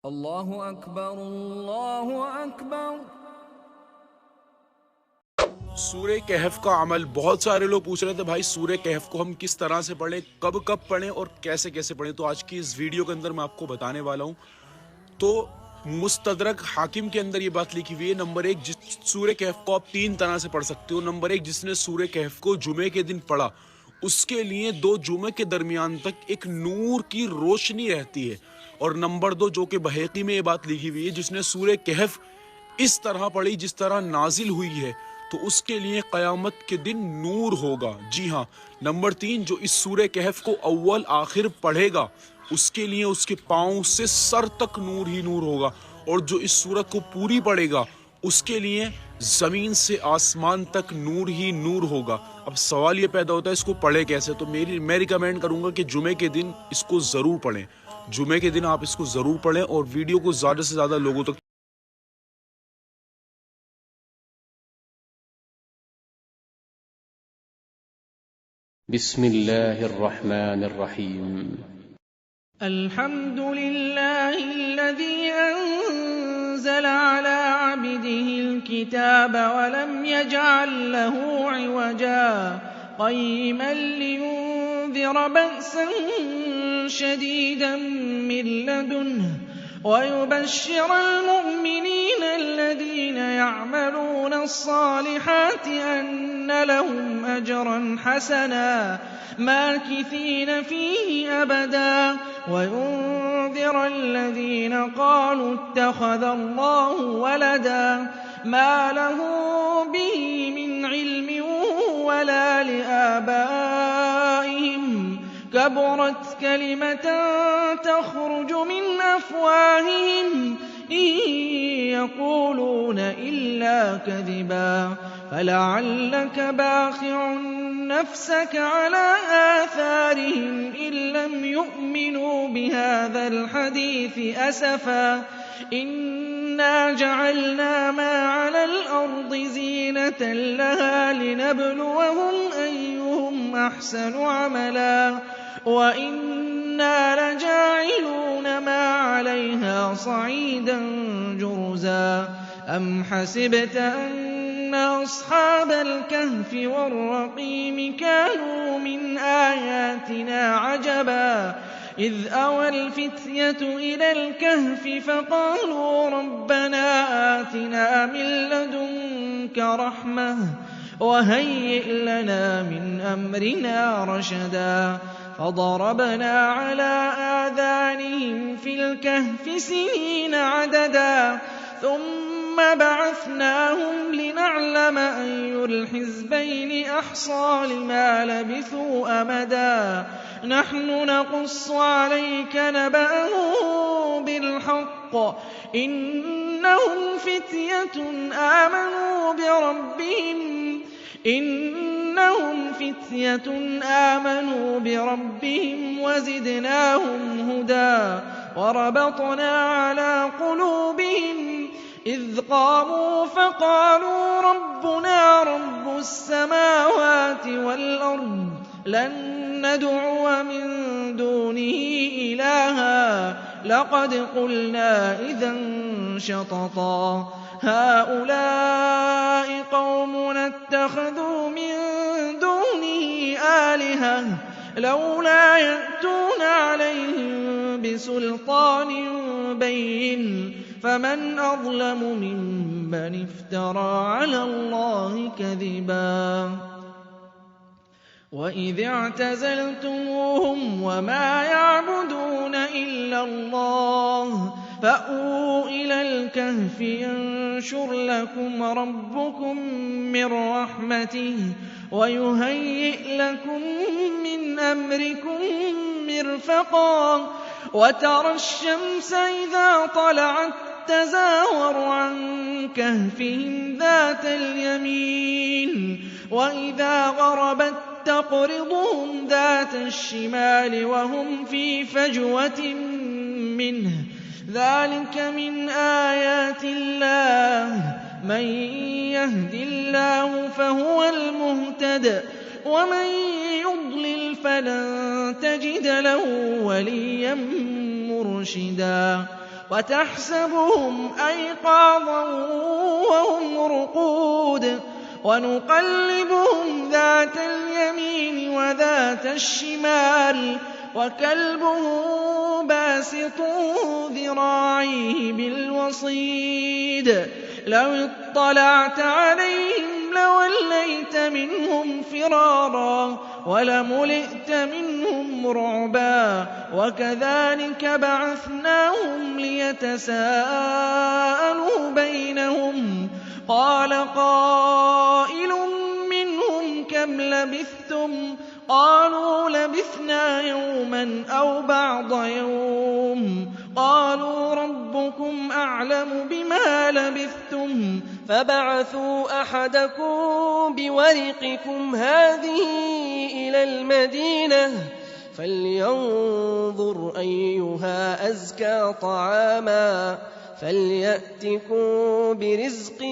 अल्लाहु अकबर अल्लाहु अकबर। सूरह कहफ का अमल। बहुत सारे लोग पूछ रहे थे भाई सूरह कहफ को हम किस तरह से पढ़ें, कब कब पढ़ें और कैसे कैसे पढ़ें। तो आज की इस वीडियो के अंदर मैं आपको बताने वाला हूं। तो मुस्तदरक हाकिम के अंदर ये बात लिखी हुई है। नंबर एक, जिस सूरह कहफ को आप 3 तरह से पढ़ सकते हो। नंबर एक, जिसने सूरह कहफ को जुमे के दिन पढ़ा उसके लिए 2 जुमे के दरमियान तक एक नूर की रोशनी रहती है। और नंबर 2, जो कि बहकी में ये बात लिखी हुई है, जिसने सूरह कहफ इस तरह पढ़ी जिस तरह नाजिल हुई है तो उसके लिए क़यामत के दिन नूर होगा। जी हाँ। नंबर 3, जो इस सूरह कहफ को अव्वल आखिर पढ़ेगा उसके लिए उसके पाँव से सर तक नूर ही नूर होगा। और जो इस सूरत को पूरी पढ़ेगा उसके लिए ज़मीन से आसमान तक नूर ही नूर होगा। अब सवाल ये पैदा होता है इसको पढ़े कैसे। तो मैं रिकमेंड करूँगा कि जुमे के दिन इसको ज़रूर पढ़ें। जुमे के दिन आप इसको ज़रूर पढ़ें और वीडियो को ज़्यादा से ज़्यादा लोगों तक बिस्मिल्लाहिर्रहमानिर्रहीम। अल्हम्दुलिल्लाहिल्लज़ी अंज़ला अला अब्दिहिल किताब वलम यजअल लहू इवजा क़य्यिमन लियुन्ज़िर बअसन शदीदन मिन लदुन्हु वयुबश्शिरल मुमिनीना الذين يعملون الصالحات أن لهم أجرا حسنا ماكثين فيه أبدا وينذر الذين قالوا اتخذ الله ولدا ما له به من علم ولا لآبائهم كبرت كلمة تخرج من أفواههم إن يقولون إلا كذبا فلعلك باخع نفسك على آثارهم إن لم يؤمنوا بهذا الحديث أسفا إنا جعلنا ما على الأرض زينة لها لنبلوهم أيهم أحسن عملا وإنا لجاعلون ما عليها صعيدا جرزا أم حسبت أن أصحاب الكهف والرقيم كانوا من آياتنا عجبا إذ أوى الفتية إلى الكهف فقالوا ربنا آتنا من لدنك رحمة وهيئ لنا من أمرنا رشدا فضربنا على آذانهم في الكهف سنين عددا ثم بعثناهم لنعلم أي الحزبين أحصى لما لبثوا أمدا نحن نقص عليك نبأهم بالحق إنهم فتية آمنوا بربهم وزدناهم هدى وربطنا على قلوبهم إذ قاموا فقالوا ربنا رب السماوات والأرض لن ندعو من دونه إلها لقد قلنا إذا شططا هؤلاء قومنا اتخذوا من دونه آلهة لولا يأتون عليهم بسلطان بين فمن أظلم ممن افترى على الله كذبا وإذ اعتزلتموهم وما يعبدون إلا الله فأووا إلى الكهف ينشر لكم ربكم من رحمته ويهيئ لكم من أمركم مرفقا وترى الشمس إذا طلعت تزاور عن كهفهم ذات اليمين وإذا غربت تقرضهم ذات الشمال وهم في فجوة منه ذلك من آيات الله من يهد الله فهو المهتد ومن يضلل فلن تجد له وليا مرشدا وتحسبهم أيقاظا وهم رقود ونقلبهم ذات اليمين وذات الشمال وكلبهم باسط ذراعيه بالوصيد لو اطلعت عليهم لوليت منهم فرارا ولملئت منهم رعبا وكذلك بعثناهم ليتساءلوا بينهم قال قائل منهم كم لبثتم قالوا لبثنا يوما أو بعض يوم قالوا ربكم أعلم بما لبثتم فبعثوا أحدكم بورقكم هذه إلى المدينة فلينظر أيها أزكى طعاما فليأتكم برزق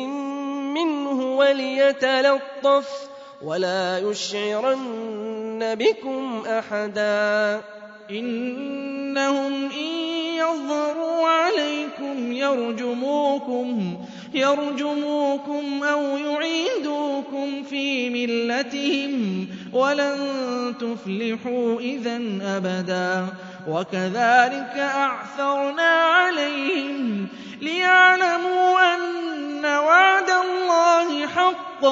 منه وليتلطف ولا يشعرن بكم أحدا إنهم إن يظهروا عليكم يرجموكم أو يعيدوكم في ملتهم ولن تفلحوا إذا أبدا وكذلك أعثرنا عليهم ليعلموا أن وعد الله حق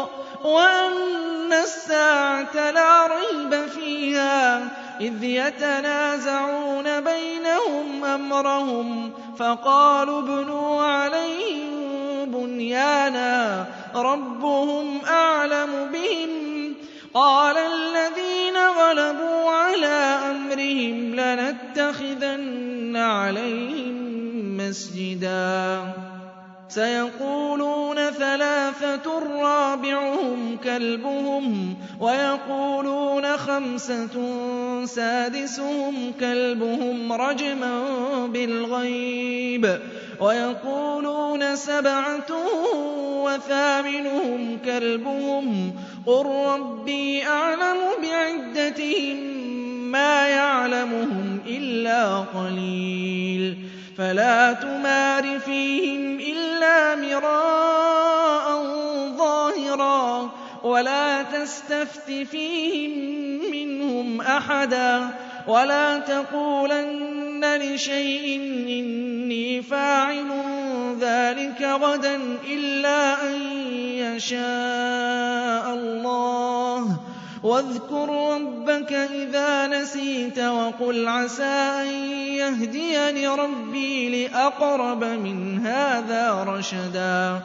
وأن الساعة لا ريب فيها إذ يتنازعون بينهم أمرهم فقالوا ابنوا عليهم بنيانا ربهم أعلم بهم قال الذين غلبوا على أمرهم لنتخذن عليهم مسجدا سيقولون ثلاثة رابعهم كلبهم ويقولون خمسة سادسهم كلبهم رجما بالغيب ويقولون سبعة وثامنهم كلبهم قل ربي أعلم بعدتهم ما يعلمهم إلا قليل فلا تمار فيهم إلا مراء ظاهرا ولا تستفت فيهم منهم أحدا ولا تقولن لشيء إني فاعل ذلك غدا إلا أن يشاء الله واذكر ربك إذا نسيت وقل عسى أن يهديني ربي لأقرب من هذا رشدا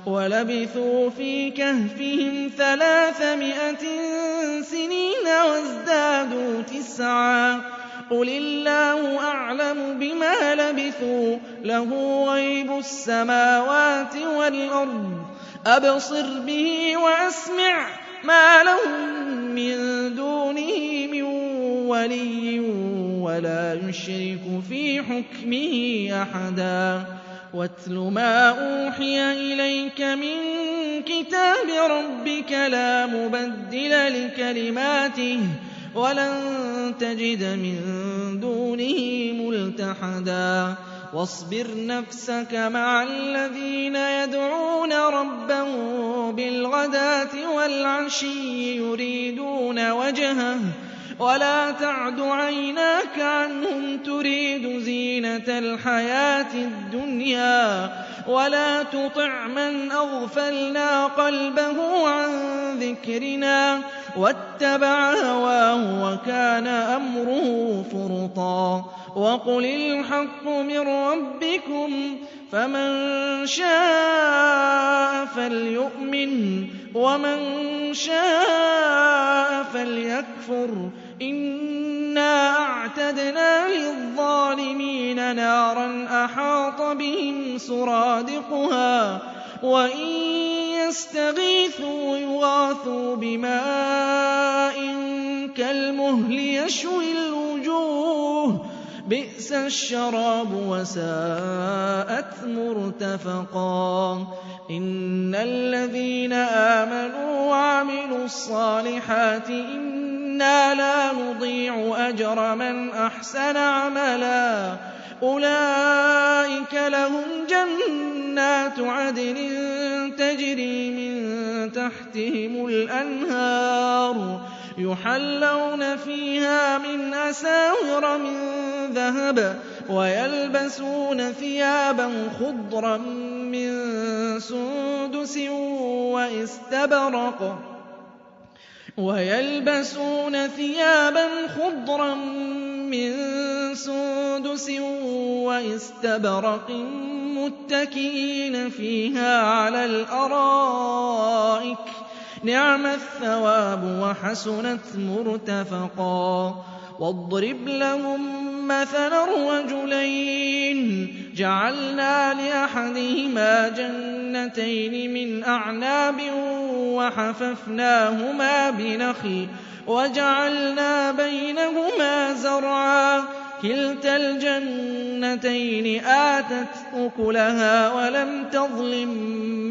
ولبثوا في كهفهم 300 سنين وازدادوا 9 قل الله أعلم بما لبثوا له غيب السماوات والأرض أبصر به وأسمع ما لهم من دونه من ولي ولا يشرك في حكمه أحدا واتل ما أوحي إليك من كتاب ربك لا مبدل لكلماته ولن تجد من دونه ملتحدا واصبر نفسك مع الذين يدعون ربهم بالغداة والعشي يريدون وجهه ولا تعد عيناك عنهم تريد زينة الحياة الدنيا ولا تطع من أغفلنا قلبه عن ذكرنا واتبع هواه وكان أمره فرطا وقل الحق من ربكم فمن شاء فليؤمن ومن شاء فليكفر إنا أعتدنا للظالمين نارا أحاط بهم سرادقها وإن يستغيثوا يغاثوا بماء كالمهل يشوي الوجوه بئس الشراب وساءت مرتفقا إن الذين آمنوا وعملوا الصالحات إنا لا نضيع أجر من أحسن عملا أُولَٰئِكَ لَهُمْ جَنَّاتُ عَدْنٍ تَجْرِي مِن تَحْتِهِمُ الْأَنْهَارُ يُحَلَّوْنَ فِيهَا مِنْ أَسَاوِرَ مِن ذَهَبٍ وَيَلْبَسُونَ ثِيَابًا خُضْرًا مِّن سُندُسٍ وَإِسْتَبْرَقٍ مُّتَّكِئِينَ فِيهَا عَلَى الْأَرَائِكِ ۚ نِعْمَ الثَّوَابُ وَحَسُنَتْ مُرْتَفَقًا وَاضْرِبْ لَهُم مَّثَلًا رَّجُلَيْنِ جَعَلْنَا لِأَحَدِهِمَا جَنَّتَيْنِ مِنْ أَعْنَابٍ وَحَفَفْنَاهُمَا بِنَخْلٍ وَجَعَلْنَا بَيْنَهُمَا زَرْعًا كِلْتَا الْجَنَّتَيْنِ آتَتْ أُكُلَهَا وَلَمْ تَظْلِم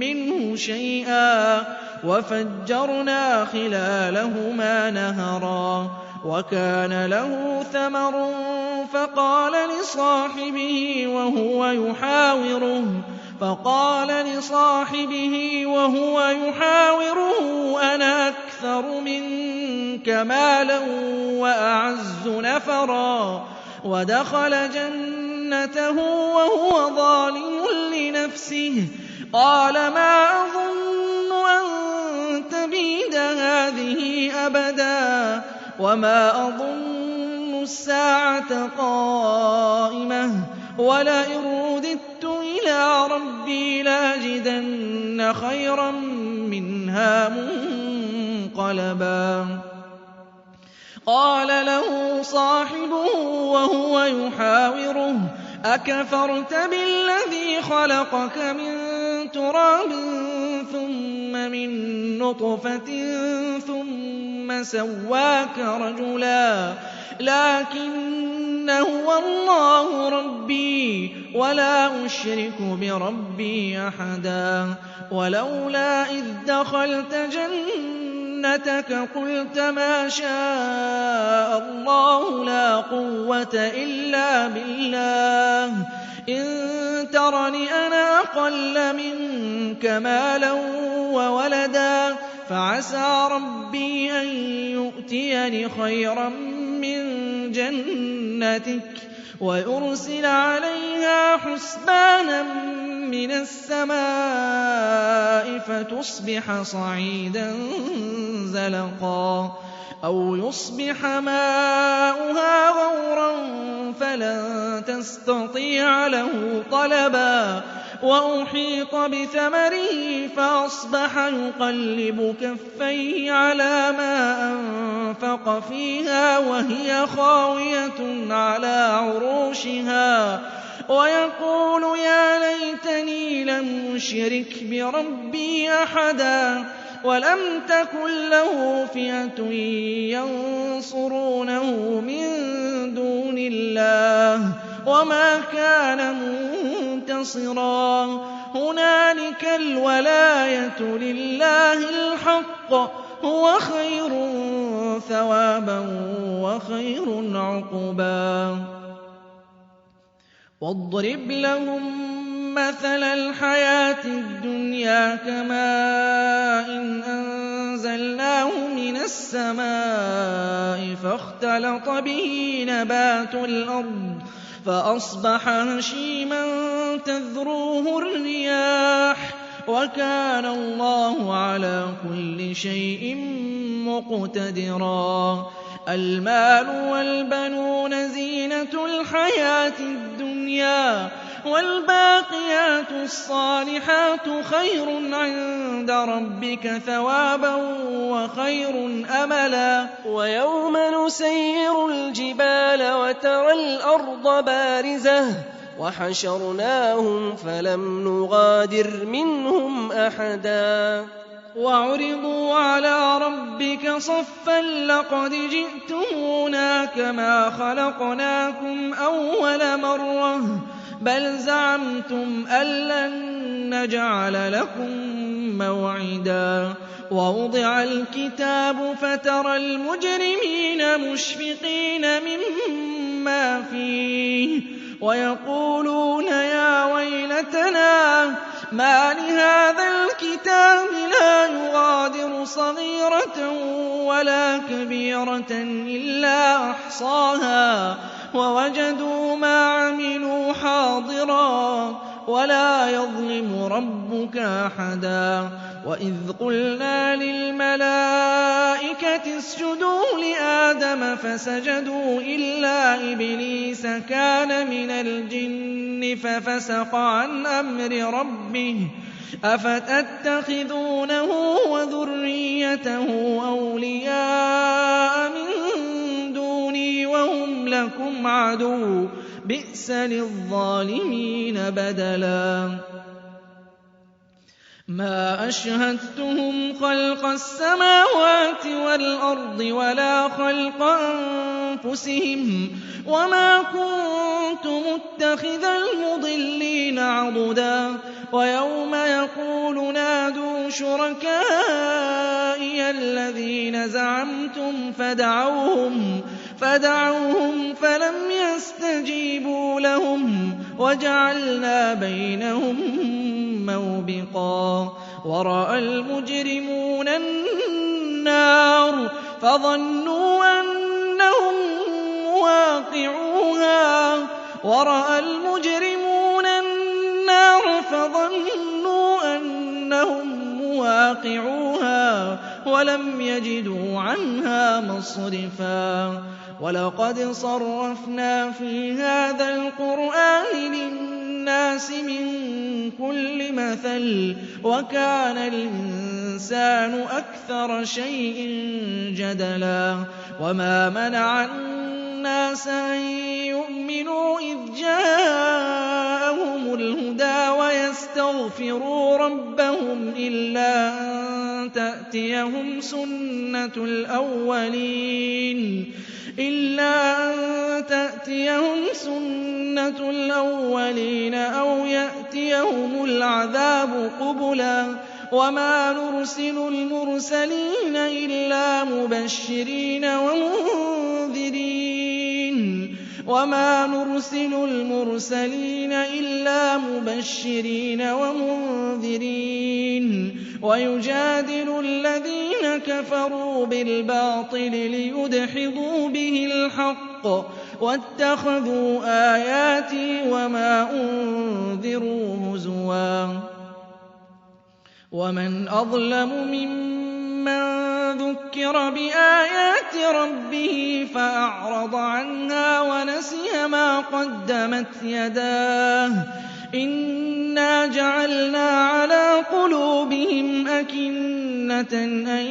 مِّنْهُ شَيْئًا وَفَجَّرْنَا خِلَالَهُمَا نَهَرًا وَكَانَ لَهُ ثَمَرٌ فَقَالَ لِصَاحِبِهِ وَهُوَ يُحَاوِرُهُ أَنَا أَكْثَرُ مِنكَ مَالًا وَأَعَزُّ نَفَرًا وَدَخَلَ جَنَّتَهُ وَهُوَ ظَالِمٌ لِّنَفْسِهِ قَالَ مَا أَظُنُّ أَن تَبِيدَ هَٰذِهِ أَبَدًا وَمَا أَظُنُّ السَّاعَةَ قَائِمَةً وَلَئِن رُّدِدتُّ إِلَىٰ رَبِّي لَأَجِدَنَّ خَيْرًا مِّنْهَا مُنقَلَبًا قَالَ له صَاحِبُهُ وَهُوَ يُحَاوِرُهُ أَكَفَرْتَ بِالَّذِي خَلَقَكَ مِن تُرَابٍ ثُمَّ مِن نُّطْفَةٍ ثُمَّ سَوَّاكَ رَجُلًا لَّٰكِنَّ هُوَ اللَّهُ رَبِّي وَلَا أُشْرِكُ بِرَبِّي أَحَدًا وَلَوْلَا إِذْ دَخَلْتَ جَنَّتَكَ قُلْتَ مَا شَاءَ اللَّهُ لَا قُوَّةَ إِلَّا بِاللَّهِ إِن تَرَنِ أَنَا أَقَلَّ مِنكَ مَالًا وَوَلَدًا فَعَسَىٰ رَبِّي أَن يُؤْتِيَنِ خَيْرًا مِّن جَنَّتِكَ وَيُرْسِلَ عَلَيْهَا حُسْبَانًا مِّنَ السَّمَاءِ فَتُصْبِحَ صَعِيدًا زَلَقًا أَوْ يُصْبِحَ مَاؤُهَا غَوْرًا فَلَن تَسْتَطِيعَ لَهُ طَلَبًا وَأُحِيطَ بِثَمَرِهِ فَأَصْبَحَ يُقَلِّبُ كَفَّيْهِ عَلَىٰ مَا أَنفَقَ فِيهَا وَهِيَ خَاوِيَةٌ عَلَىٰ عُرُوشِهَا وَيَقُولُ يَا لَيْتَنِي لَمْ أُشْرِكْ بِرَبِّي أَحَدًا وَلَمْ تَكُن لَّهُ فِئَةٌ يَنصُرُونَهُ مِن دُونِ اللَّهِ وَمَا كَانَ مُنتَصِرًا هُنَالِكَ الْوَلَايَةُ لِلَّهِ الْحَقِّ هُوَ خَيْرٌ ثَوَابًا وَخَيْرٌ عُقْبًا وَاضْرِبْ لَهُم مَّثَلَ الْحَيَاةِ الدُّنْيَا كَمَاءٍ أَنزَلْنَاهُ مِنَ السَّمَاءِ فَاخْتَلَطَ بِهِ نَبَاتُ الْأَرْضِ فَأَصْبَحَ هَشِيمًا تَذْرُوهُ الرِّيَاحُ وَكَانَ اللَّهُ عَلَىٰ كُلِّ شَيْءٍ مُّقْتَدِرًا الْمَالُ وَالْبَنُونَ زِينَةُ الْحَيَاةِ الدُّنْيَا وَالْبَاقِيَاتُ الصَّالِحَاتُ خَيْرٌ عِندَ رَبِّكَ ثَوَابًا وَخَيْرٌ أَمَلًا وَيَوْمَ نُسَيِّرُ الْجِبَالَ وَتَرَى الْأَرْضَ بَارِزَةً وَحَشَرْنَاهُمْ فَلَمْ نُغَادِرْ مِنْهُمْ أَحَدًا وَعُرِضُوا عَلَىٰ رَبِّكَ صَفًّا لَّقَدْ جِئْتُمُونَا كَمَا خَلَقْنَاكُمْ أَوَّلَ مَرَّةٍ بَلْ زَعَمْتُمْ أَن لَّن نَّجْعَلَ لَكُم مَّوْعِدًا وَوُضِعَ الْكِتَابُ فَتَرَى الْمُجْرِمِينَ مُشْفِقِينَ مِمَّا فِيهِ ويقولون يا ويلتنا ما لهذا الكتاب لا يغادر صغيرة ولا كبيرة إلا أحصاها ووجدوا ما عملوا حاضرا ولا يظلم ربك أحدا وإذ قلنا للملائكة اسجدوا لآدم فسجدوا إلا إبليس كان من الجن ففسق عن أمر ربه أفتتخذونه وذريته أولياء من دوني وهم لكم عدو بئس للظالمين بدلا ما أشهدتهم خلق السماوات والأرض ولا خلق أنفسهم وما كنت متخذ المضلين عضدا ويوم يقول نادوا شركائي الذين زعمتم فدعوهم فلم يستجيبوا لهم وجعلنا بينهم موبقا ورأى المجرمون النار فظنوا أنهم مواقعوها ولم يجدوا عنها مصرفا ولقد صرفنا في هذا القرآن للناس من كل مثل وكان الإنسان أكثر شيء جدلا وما منع الناس أن يؤمنوا إذ جاءهم الهدى ويستغفروا ربهم إلا أن تأتيهم سنة الأولين أو يأتيهم العذاب قبلا وما نرسل المرسلين إلا مبشرين ومنذرين ويجادل الذين كفروا بالباطل ليدحضوا به الحق واتخذوا آياتي وما أنذروا هزوا ومن أظلم ممن ذكر بآيات ربه فأعرض عنها ونسي ما قدمت يداه إنا جعلنا على قلوبهم أكنة أن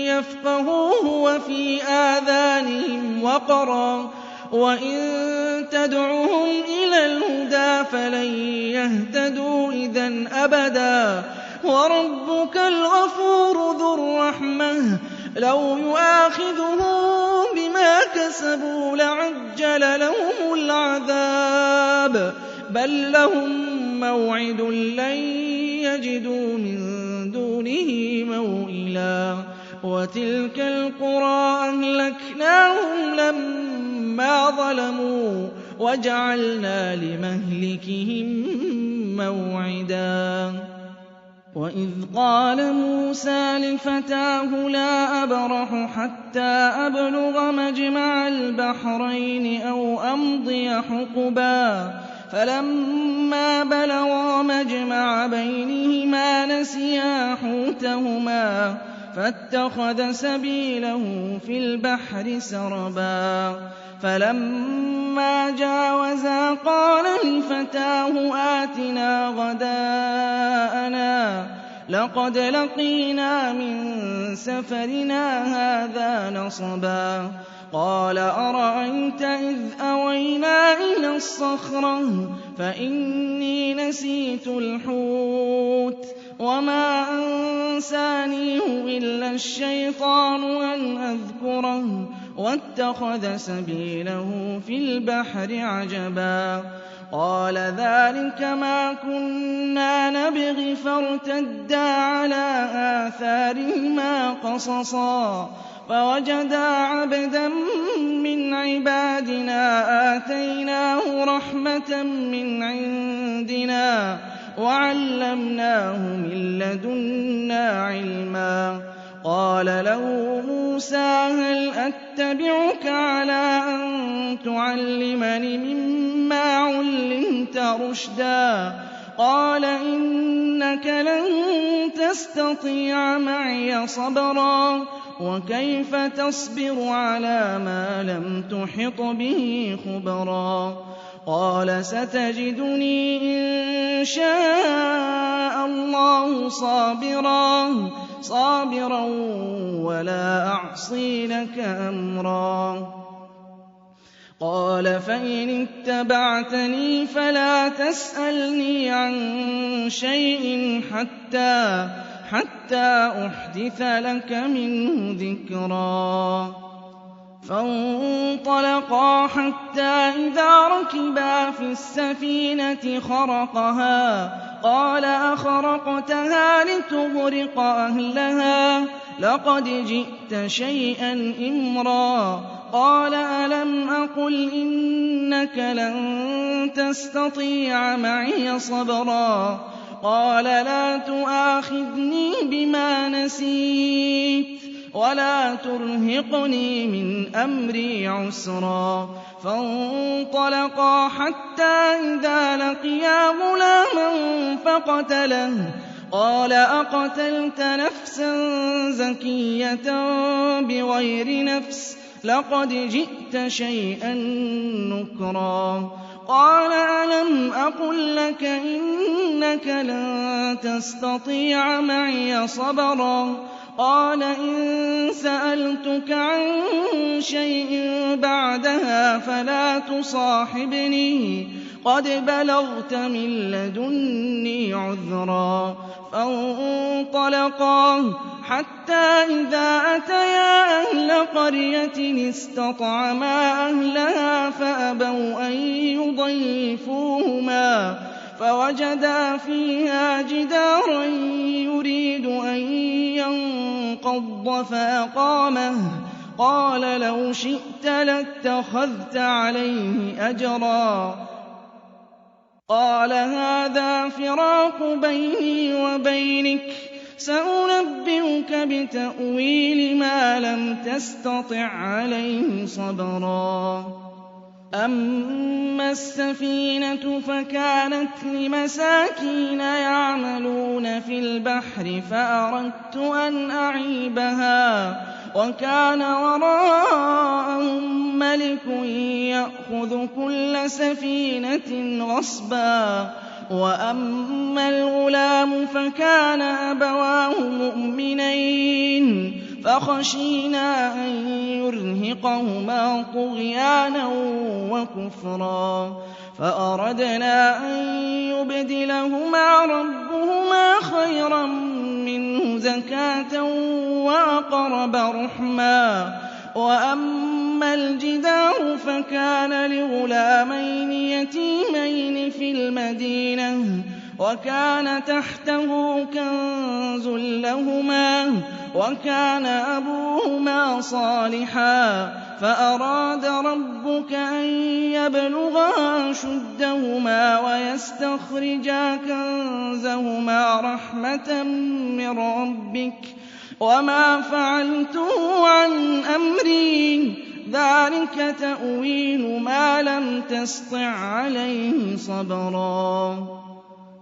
يفقهوه وفي آذانهم وقرا وإن تدعهم إلى الهدى فلن يهتدوا إذا أبدا وربك الغفور ذو الرحمة لو يؤاخذهم بما كسبوا لعجل لهم العذاب بل لهم موعد لن يجدوا من دونه موئلا وتلك القرى أهلكناهم لما ظلموا وجعلنا لمهلكهم موعدا وإذ قال موسى لفتاه لا أبرح حتى أبلغ مجمع البحرين أو أمضي حقبا فلما بلغا مجمع بينهما نسيا حوتهما فاتخذ سبيله في البحر سربا فلما جاوزا قال لفتاه آتنا غداءنا لقد لقينا من سفرنا هذا نصبا قال أرأيت إذ أوينا إلى الصخرة فإني نسيت الحوت وما أنسانيه إلا الشيطان أن أذكره واتخذ سبيله في البحر عجبا قال ذلك ما كنا نبغي فارتدا على آثارهما قصصا فوجدا عبدا من عبادنا آتيناه رحمة من عندنا وعلمناه من لدنا علما. قال له موسى هل أتبعك على أن تعلمني مما علمت رشدا؟ قال إنك لن تستطيع معي صبرا وكيف تصبر على ما لم تحط به خبرا. قال ستجدني إن شاء الله صابرا ولا أعصي لك أمرا. قال فإن اتبعتني فلا تسألني عن شيء حتى أحدث لك منه ذكرا. فانطلقا حتى إذا ركبا في السفينة خرقها قال أخرقتها لتغرق أهلها لقد جئت شيئا إمرا. قال ألم أقل إنك لن تستطيع معي صبرا. قال لا تؤاخذني بما نسيت ولا ترهقني من أمري عسرا. فانطلقا حتى إذا لقيا غلاما فقتله. قال أقتلت نفسا زكية بغير نفس لقد جئت شيئا نكرا. قال ألم أقل لك إنك لن تستطيع معي صبرا. قال إن سألتك عن شيء بعدها فلا تصاحبني قد بلغت من لدني عذرا. فانطلقا حتى إذا أتيا أهل قرية استطعما أهلها فأبوا أن يضيفوهما فوجدا فيها جدارا يريد أن ينقض فأقامه. قال لو شئت لاتخذت عليه أجرا. قال هذا فراق بيني وبينك سأنبئك بتأويل ما لم تستطع عليه صبرا. أما السفينة فكانت لمساكين يعملون في البحر فأردت أن أعيبها وكان وراءهم ملك يأخذ كل سفينة غصبا. وأما الغلام فكان أبواه مؤمنين فخشينا أن يرهقهما طغيانا وكفرا. فأردنا أن يبدلهما ربهما خيرا منه زكاة وأقرب رحما. وأما الجدار فكان لغلامين يتيمين في المدينة وكان تحته كنز لهما وكان أبوهما صالحا. فأراد ربك أن يبلغا أشدهما ويستخرجا كنزهما رحمة من ربك وما فعلته عن أمري ذلك تأويل ما لم تسطع عليه صبرا.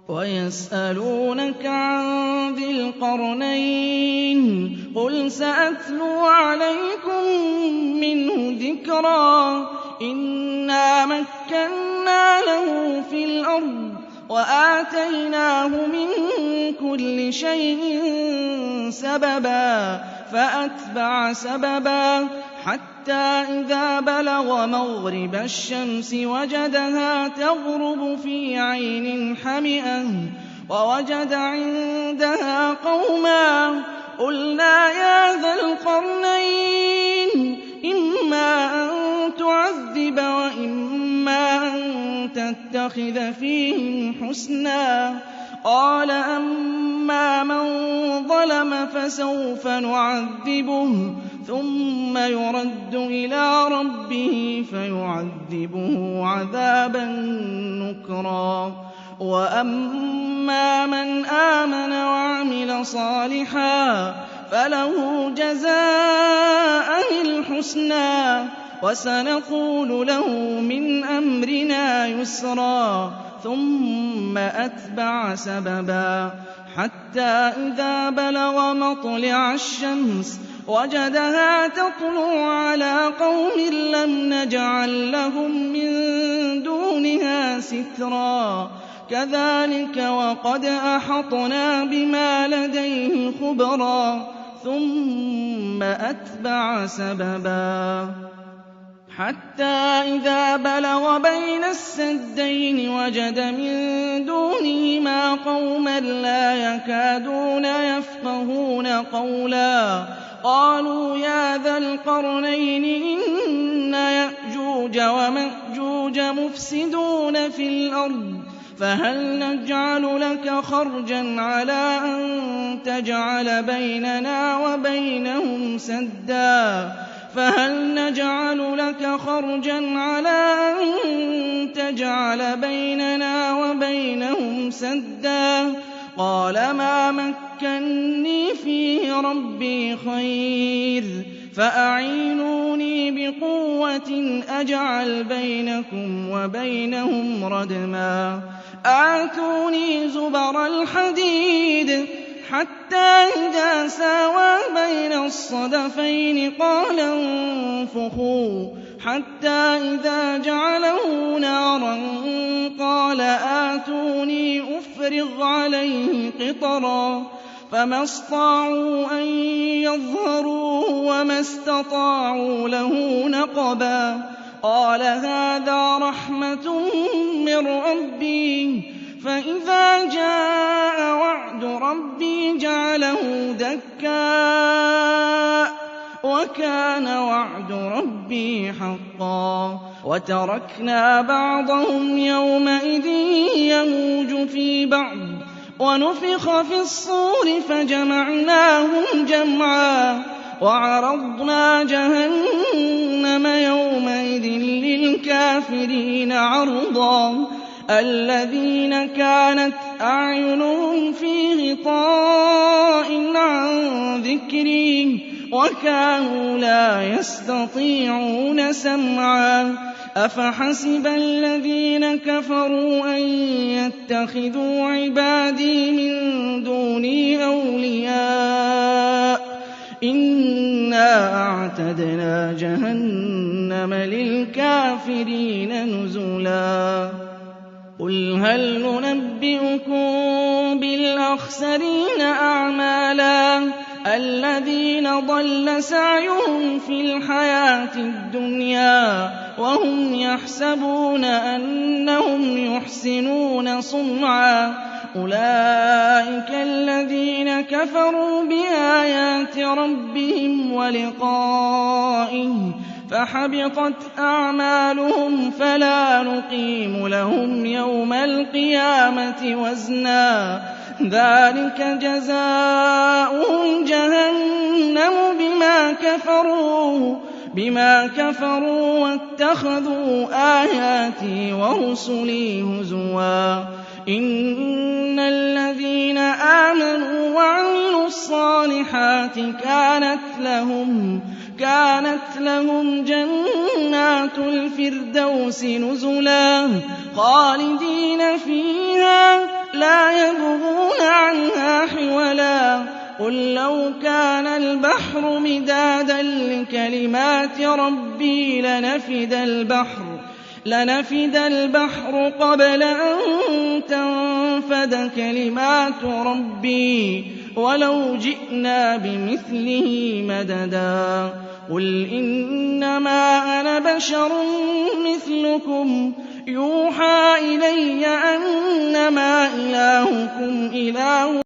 ويسألونك عن ذي القرنين قل سأتلو عليكم منه ذكرا. إنا مكنا له في الأرض وآتيناه من كل شيء سببا فأتبع سببا حتى إذا بلغ مغرب الشمس وجدها تغرب في عين حمئة ووجد عندها قوما. قلنا يا ذا القرنين إما أن تعذب وإما أن نتخذ فيهم حسنا. قال أما من ظلم فسوف نعذبه ثم يرد إلى ربه فيعذبه عذابا نكرا. وأما من آمن وعمل صالحا فله جزاء الحسنى وسنقول له من أمرنا يسرا. ثم أتبع سببا حتى إذا بلغ مطلع الشمس وجدها تطلع على قوم لم نجعل لهم من دونها سترا. كذلك وقد أحطنا بما لديه خبرا. ثم أتبع سببا حتى إذا بلغ بين السدين وجد من دونهما قوما لا يكادون يفقهون قولا. قالوا يا ذا القرنين إن يأجوج ومأجوج مفسدون في الأرض فهل نجعل لك خرجا على أن تجعل بيننا وبينهم سدا فهل نجعل لك خرجا على أن تجعل بيننا وبينهم سدا. قال ما مكني فيه ربي خير فأعينوني بقوة أجعل بينكم وبينهم ردما. آتوني زبر الحديد حتى إذا ساوى بين الصدفين قال انفخوا حتى إذا جعله نارا قال آتوني أفرغ عليه قطرا. فما استطاعوا أن يظهروه وما استطاعوا له نقبا. قال هذا رحمة من ربي فإذا جاء وعد ربي جعله دكا وكان وعد ربي حقا. وتركنا بعضهم يومئذ يموج في بعض ونفخ في الصور فجمعناهم جمعا. وعرضنا جهنم يومئذ للكافرين عرضا. الذين كانت أعينهم في غطاء عن ذكري وكانوا لا يستطيعون سمعا. أفحسب الذين كفروا أن يتخذوا عبادي من دوني أولياء إنا أعتدنا جهنم للكافرين نزلا. قل هل ننبئكم بالأخسرين أعمالا الذين ضل سعيهم في الحياة الدنيا وهم يحسبون أنهم يحسنون صنعا. أولئك الذين كفروا بآيات ربهم ولقائه فحبطت أعمالهم فلا نقيم لهم يوم القيامة وزنا. ذلك جزاؤهم جهنم بما كفروا واتخذوا آياتي ورسلي هزوا. إن الذين آمنوا وعملوا الصالحات كانت لهم جنات الفردوس نزلا خالدين فيها لا يبغون عنها حولا. قل لو كان البحر مدادا لكلمات ربي لنفد البحر قبل أن تنفد كلمات ربي ولو جئنا بمثله مددا. قل إنما أنا بشر مثلكم يوحى إلي أنما إلهكم إله